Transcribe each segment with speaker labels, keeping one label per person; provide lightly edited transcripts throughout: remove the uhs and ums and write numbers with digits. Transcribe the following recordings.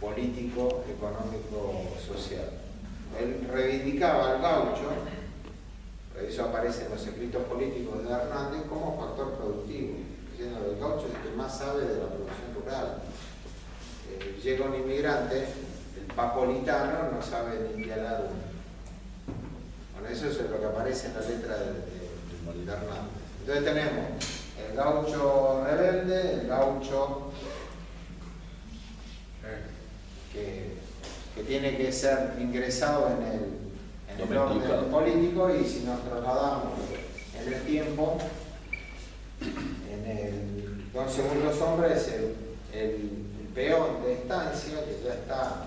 Speaker 1: político, económico, social. Él reivindicaba al gaucho, eso aparece en los escritos políticos de Hernández, como factor productivo, diciendo que el gaucho es el que más sabe de la producción rural. Llega un inmigrante, el papolitano, no sabe ni dialar uno. Bueno, eso es lo que aparece en la letra de Hernández. Entonces tenemos el gaucho rebelde, el gaucho que tiene que ser ingresado en el orden político, y si nos trasladamos en el tiempo, en el Don Segundo Sombra es el peón de estancia que ya está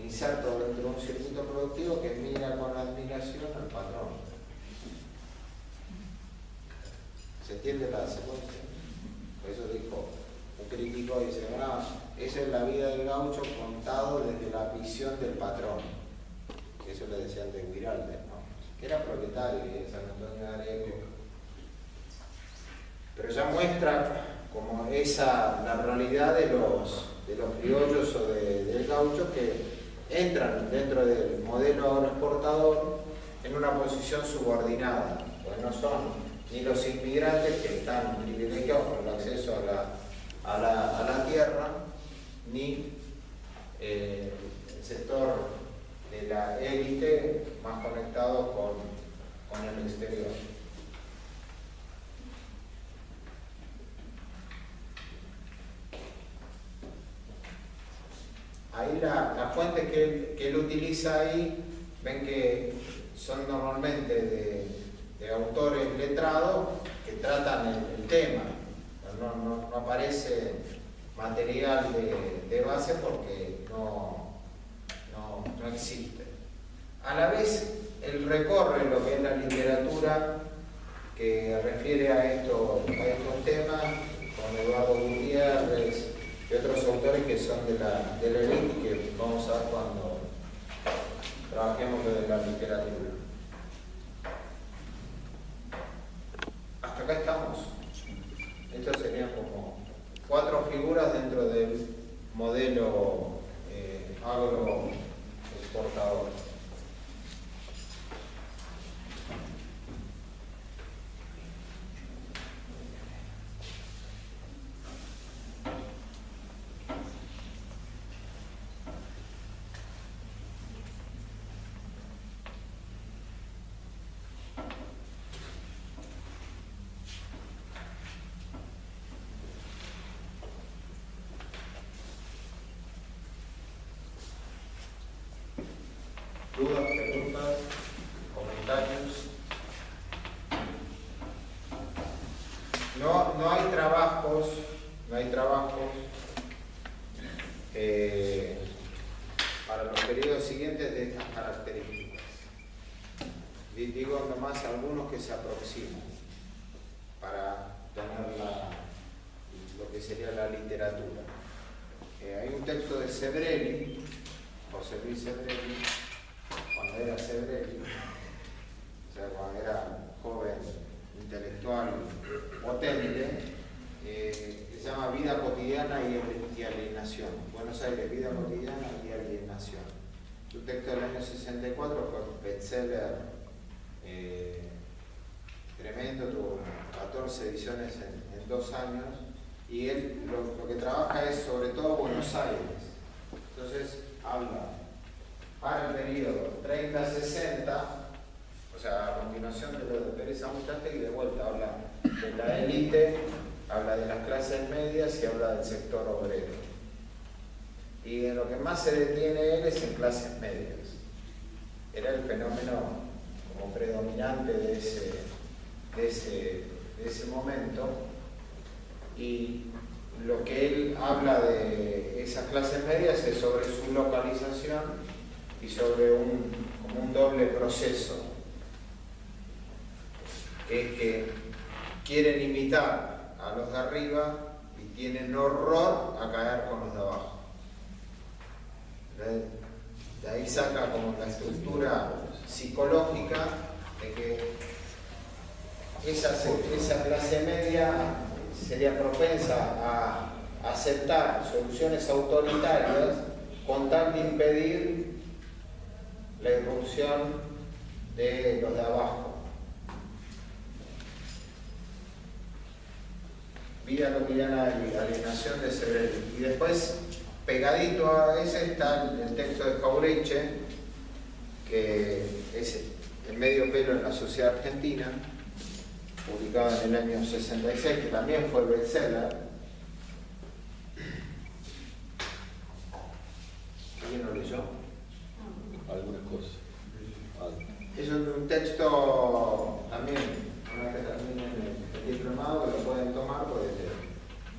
Speaker 1: inserto dentro de un circuito productivo, que mira con admiración al patrón. ¿Se entiende la secuencia? Por eso dijo un crítico, dice, bueno, esa es la vida del gaucho contado desde la visión del patrón. Eso le decían de Guiraldes, ¿no? Que era proletario y de San Antonio de Areco. Pero ya muestra como la realidad de los criollos o del gaucho, que entran dentro del modelo agroexportador en una posición subordinada, pues no son ni los inmigrantes, que están privilegiados por el acceso a la tierra, ni el sector de la élite más conectado con el exterior. Ahí las fuentes que él utiliza ahí, ven que son normalmente de autores letrados que tratan el tema. No aparece material de base porque no existe. A la vez, él recorre lo que es la literatura que refiere a estos temas, con Eduardo Gutiérrez y otros autores que son de la élite, que vamos a ver cuando trabajemos lo de la literatura. Hasta acá estamos. Estos serían como 4 figuras dentro del modelo agroexportador. ¿Dudas, preguntas, comentarios? No hay trabajos para los periodos siguientes de estas características. Digo nomás algunos que se aproximan para tener lo que sería la literatura. Hay un texto de Sebrelli, José Luis Sebrelli, cuando era Sebrelli, o sea, cuando era joven, intelectual, potente, que se llama Vida cotidiana y alienación. Buenos Aires, Vida cotidiana y alienación. Su texto del año 64 fue un bestseller tremendo, tuvo 14 ediciones en 2 años, y él lo que trabaja es sobre todo Buenos Aires. Entonces habla para el periodo 30-60, o sea, a continuación de lo de Pérez Amustegui, y de vuelta habla de la élite, habla de las clases medias y habla del sector obrero. Y en lo que más se detiene él es en clases medias. Era el fenómeno como predominante de ese momento, y lo que él habla de esas clases medias es sobre su localización y sobre como un doble proceso, que es que quieren imitar a los de arriba y tienen horror a caer con los de abajo. De ahí saca como la estructura psicológica de que esa clase media sería propensa a aceptar soluciones autoritarias con tal de impedir la irrupción de los de abajo. Vida cotidiana de alienación de Sebrelli. Y después, pegadito a ese, está el texto de Jauretche, que es El medio pelo en la sociedad argentina, publicado en el año 66, que también fue bestseller. ¿Alguien lo leyó?
Speaker 2: Algunas cosas.
Speaker 1: Es un texto también, una vez que terminen el diplomado, que lo pueden tomar pues,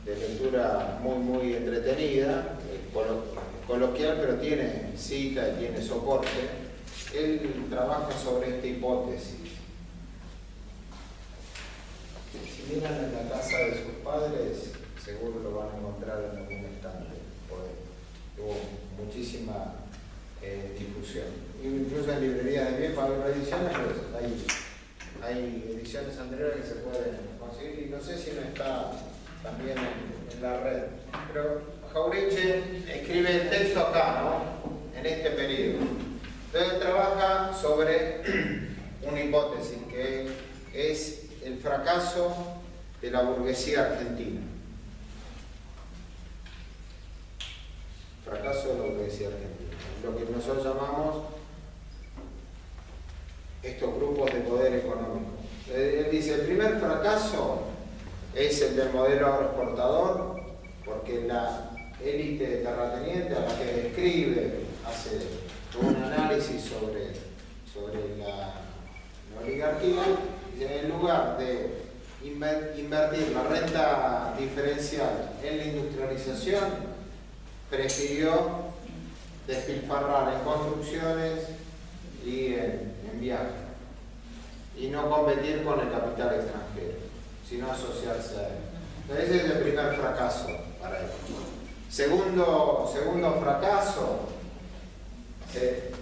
Speaker 1: de lectura muy entretenida, coloquial, pero tiene cita y tiene soporte. Él trabaja sobre esta hipótesis. Si miran en la casa de sus padres, seguro lo van a encontrar en algún estante, porque tuvo muchísima difusión. Incluso en librerías de viejo hay reediciones, pero hay ediciones anteriores que se pueden conseguir, y no sé si no está también en la red. Pero Jauretche escribe el texto acá, ¿no? En este periodo. Entonces trabaja sobre una hipótesis que es el fracaso de la burguesía argentina. Fracaso de la burguesía argentina. Lo que nosotros llamamos estos grupos de poder económico. Él dice, el primer fracaso es el del modelo agroexportador, porque la élite terrateniente a la que describe, hace un análisis sobre la oligarquía, y en lugar de invertir la renta diferencial en la industrialización, prefirió despilfarrar en construcciones y en viajes, y no competir con el capital extranjero, sino asociarse a él. Entonces ese es el primer fracaso para él. Segundo fracaso,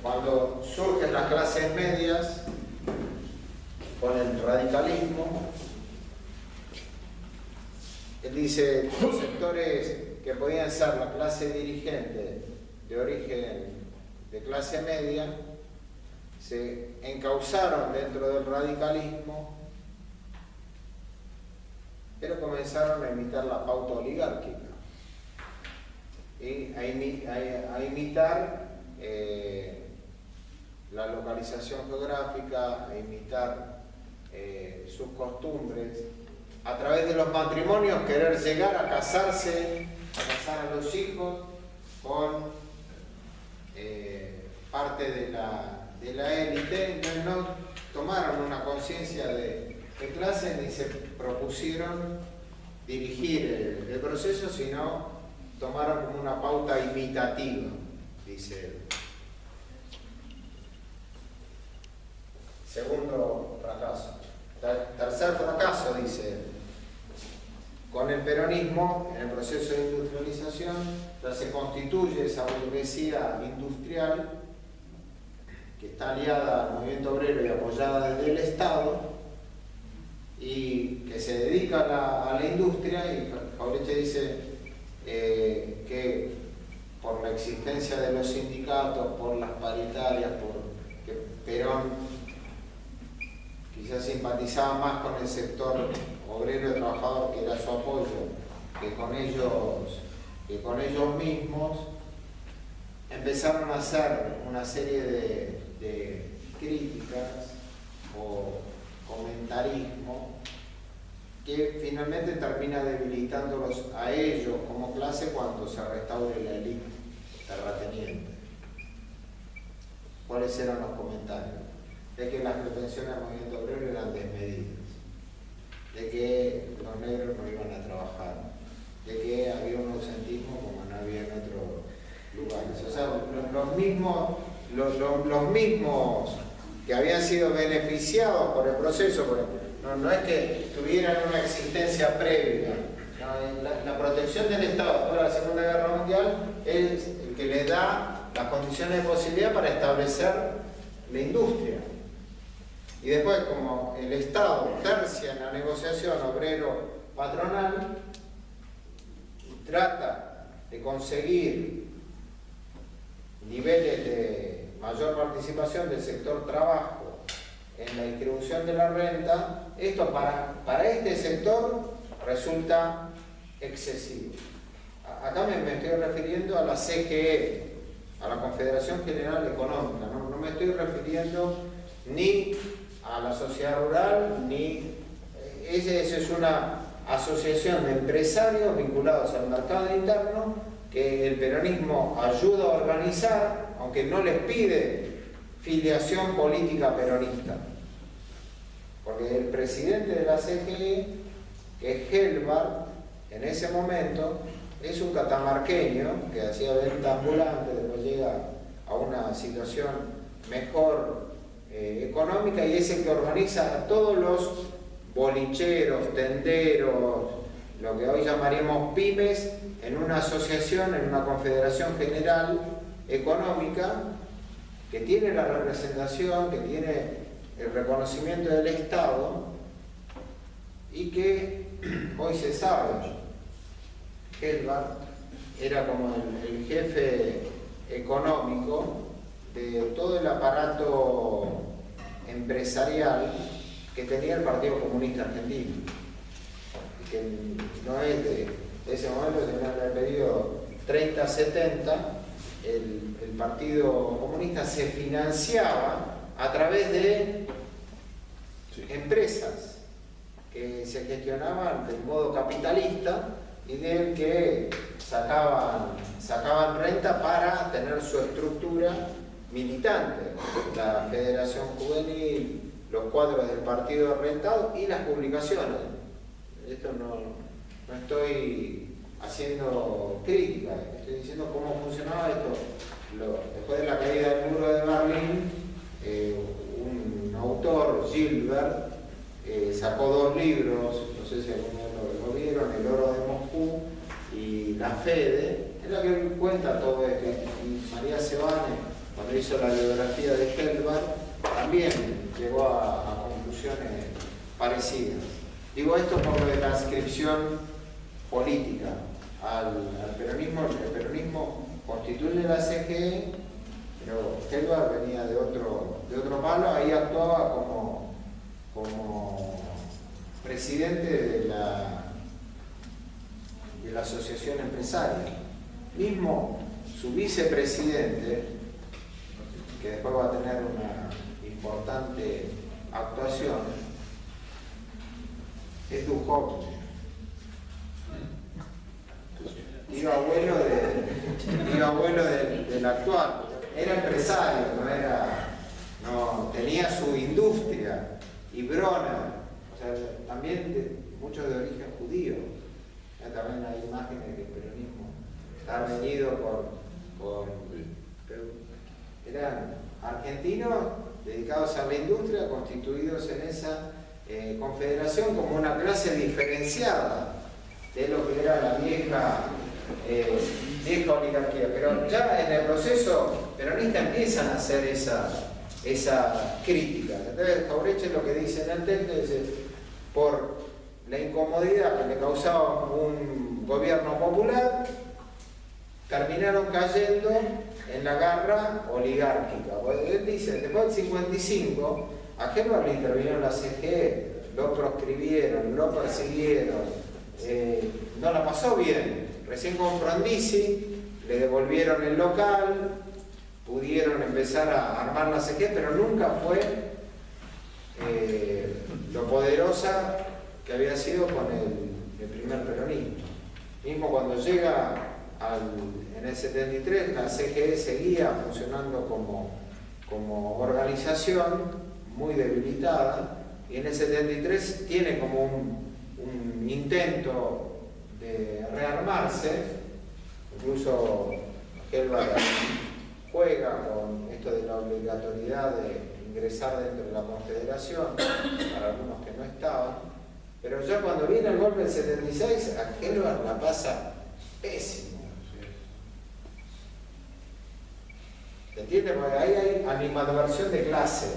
Speaker 1: cuando surgen las clases medias con el radicalismo, él dice, los sectores que podían ser la clase dirigente de origen de clase media se encauzaron dentro del radicalismo, pero comenzaron a imitar la pauta oligárquica y a imitar la localización geográfica, a imitar sus costumbres, a través de los matrimonios querer llegar a casarse, a casar a los hijos con parte de la élite. Entonces no tomaron una conciencia de clase ni se propusieron dirigir el proceso, sino tomaron como una pauta imitativa, dice él. Segundo fracaso. Tercer fracaso, dice él. Con el peronismo, en el proceso de industrialización, ya se constituye esa burguesía industrial que está aliada al movimiento obrero y apoyada desde el Estado, y que se dedica a la industria, y Jauretche dice que por la existencia de los sindicatos, por las paritarias, porque Perón quizás simpatizaba más con el sector obrero y trabajador, que era su apoyo, que con ellos mismos, empezaron a hacer una serie de críticas o comentarismo que finalmente termina debilitándolos a ellos como clase cuando se restaure la élite terrateniente. ¿Cuáles eran los comentarios? De que las pretensiones del movimiento obrero eran desmedidas, de que los negros no iban a trabajar, de que había un ausentismo como no había en otros lugares. O sea, los mismos que habían sido beneficiados por el proceso, no es que tuvieran una existencia previa. La protección del Estado después de la Segunda Guerra Mundial es el que les da las condiciones de posibilidad para establecer la industria. Y después, como el Estado tercia en la negociación obrero-patronal y trata de conseguir niveles de mayor participación del sector trabajo en la distribución de la renta, esto para este sector resulta excesivo. Acá me estoy refiriendo a la CGE, a la Confederación General Económica, no me estoy refiriendo ni a la sociedad rural, ni... Esa es una asociación de empresarios vinculados al mercado interno que el peronismo ayuda a organizar, aunque no les pide filiación política peronista. Porque el presidente de la CGE, que es Helvar, en ese momento, es un catamarqueño que hacía venta ambulante, después llega a una situación mejor económica, y es el que organiza a todos los bolicheros, tenderos, lo que hoy llamaríamos pymes, en una asociación, en una confederación general económica que tiene la representación, que tiene el reconocimiento del Estado, y que hoy se sabe, Helvar era como el jefe económico de todo el aparato empresarial que tenía el Partido Comunista Argentino, y que no es de ese momento, sino en el periodo 30-70, el Partido Comunista se financiaba a través de empresas que se gestionaban de modo capitalista y del que sacaban renta para tener su estructura militante, la Federación Juvenil, los cuadros del partido rentado y las publicaciones. Esto no estoy haciendo crítica, estoy diciendo cómo funcionaba esto. Después de la caída del muro de Berlín, un autor, Gilbert, sacó 2 libros, no sé si alguno lo vieron, El oro de Moscú y La Fede, en la que cuenta todo esto. Y María Sebane, cuando hizo la biografía de Helvar, también llegó a conclusiones parecidas. Digo esto por lo de la adscripción política al peronismo. El peronismo constituye la CGE, pero Helvar venía de otro palo. Ahí actuaba como presidente de la asociación empresaria. Mismo su vicepresidente, que después va a tener una importante actuación, es Duhovne, tío abuelo del actual. Era empresario, tenía su industria, y Bronner, o sea, también muchos de origen judío. Ya también hay imágenes de que el peronismo está reñido pero eran argentinos dedicados a la industria, constituidos en esa confederación como una clase diferenciada de lo que era la vieja oligarquía. Pero ya en el proceso peronista empiezan a hacer esa crítica. Entonces Jauretche lo que dice en el texto es: por la incomodidad que le causaba un gobierno popular, terminaron cayendo en la garra oligárquica. Él dice, después del 55, a Helvar le intervinieron la CGE, lo proscribieron, lo persiguieron, no la pasó bien. Recién con Frondizi le devolvieron el local, pudieron empezar a armar la CGE, pero nunca fue lo poderosa que había sido con el primer peronismo. Mismo cuando llega en el 73, la CGE seguía funcionando como organización muy debilitada, y en el 73 tiene como un intento de rearmarse. Incluso Helvar juega con esto de la obligatoriedad de ingresar dentro de la confederación para algunos que no estaban. Pero ya cuando viene el golpe del 76, a Helvar la pasa pésimo. ¿Se entiende? Porque ahí hay animadversión de clase,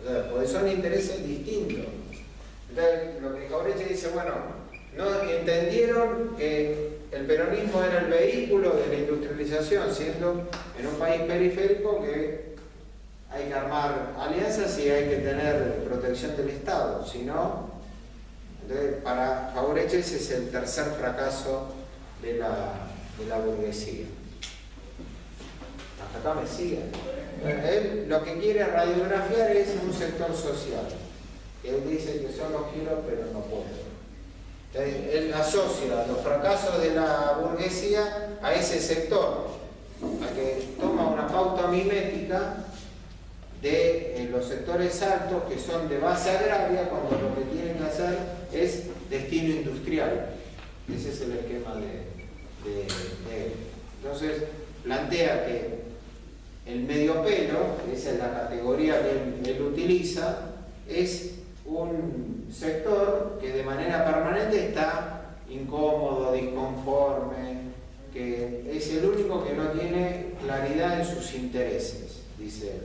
Speaker 1: o sea, porque son intereses distintos. Entonces, lo que Jauretche dice, bueno, no entendieron que el peronismo era el vehículo de la industrialización, siendo en un país periférico que hay que armar alianzas y hay que tener protección del Estado, si no, para Jauretche ese es el tercer fracaso de la burguesía. Hasta acá me siguen. Él lo que quiere radiografiar es un sector social. Él dice que solo quiero pero no puedo. Él asocia los fracasos de la burguesía a ese sector, a que toma una pauta mimética de los sectores altos que son de base agraria, cuando lo que tienen que hacer es destino industrial. Ese es el esquema de él. Entonces plantea que el medio pelo, que esa es la categoría que él utiliza, es un sector que de manera permanente está incómodo, disconforme, que es el único que no tiene claridad en sus intereses, dice él.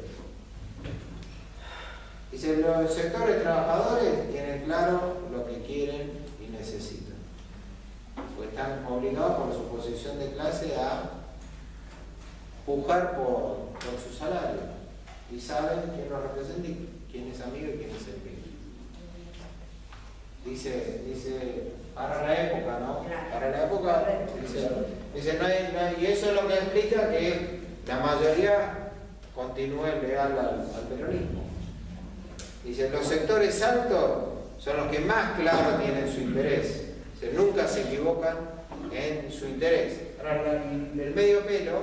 Speaker 1: Dice, los sectores trabajadores tienen claro lo que quieren y necesitan, pues están obligados por su posición de clase a pujar por su salario y saben quién los representa y quién es amigo y quién es enemigo. Dice, para la época, ¿no? Para la época, dice no hay, y eso es lo que explica que la mayoría continúe leal al peronismo. Dice, los sectores altos son los que más claro tienen su interés. Dice, nunca se equivocan en su interés. Ahora, el medio pelo,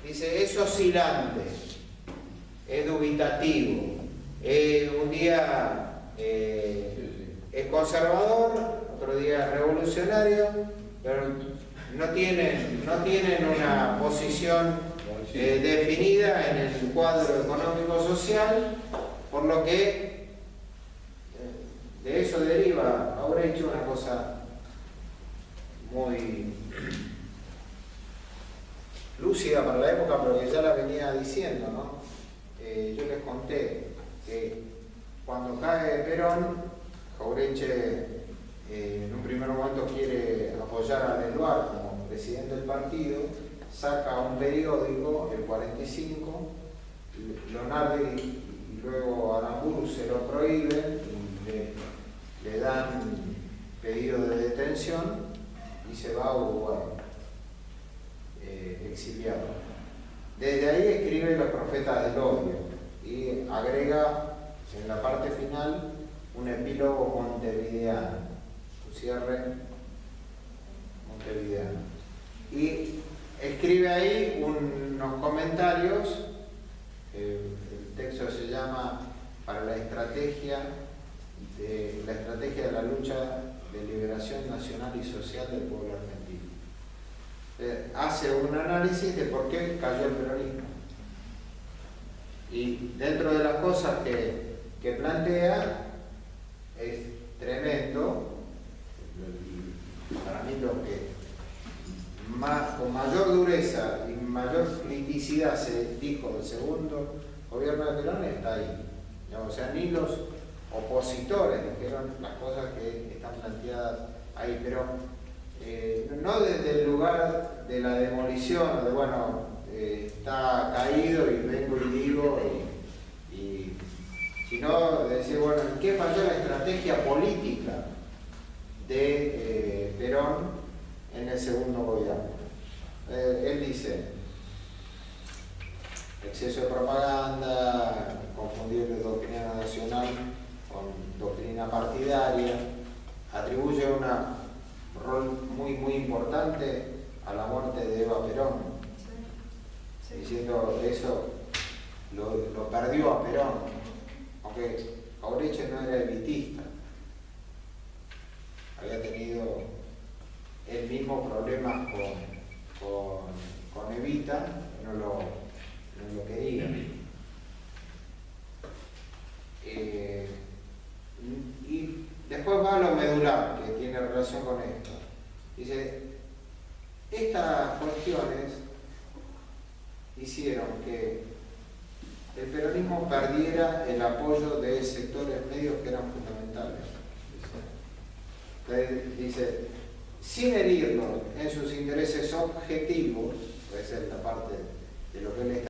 Speaker 1: dice, es oscilante, es dubitativo, un día es conservador, otro día es revolucionario, pero no tienen una posición definida en el cuadro económico-social, por lo que de eso deriva Jauretche una cosa muy lúcida para la época, pero que ya la venía diciendo, ¿no? Yo les conté que cuando cae Perón, Jauretche en un primer momento quiere apoyar a Leloir como presidente del partido, saca un periódico, el 45, Leonardi y luego Aramburu se lo prohíben y le dan pedido de detención y se va a Uruguay, exiliado. Desde ahí escribe Los Profetas del Odio y agrega en la parte final un epílogo montevideano, un cierre montevideano. Y escribe ahí unos comentarios, el texto se llama Para la estrategia de la lucha de liberación nacional y social del pueblo argentino. Hace un análisis de por qué cayó el peronismo. Y dentro de las cosas que plantea, es tremendo, para mí lo que con mayor dureza y mayor criticidad se dijo del segundo gobierno de Perón está ahí. O sea, ni los opositores dijeron las cosas que están planteadas ahí, pero no desde el lugar de la demolición, de bueno, está caído y vengo y digo, sino de decir, bueno, ¿en qué falló la estrategia política de Perón en el segundo gobierno? Él dice, exceso de propaganda, confundir doctrina nacional con doctrina partidaria, atribuye un rol muy importante a la muerte de Eva Perón, diciendo eso lo perdió a Perón, aunque Jauretche no era elitista, había tenido él mismo problemas con Evita, no lo quería. Y después va a lo medular, que tiene relación con esto. Dice, estas cuestiones hicieron que el peronismo perdiera el apoyo de sectores medios que eran fundamentales. Entonces dice, sin herirlo en sus intereses objetivos, puede ser la parte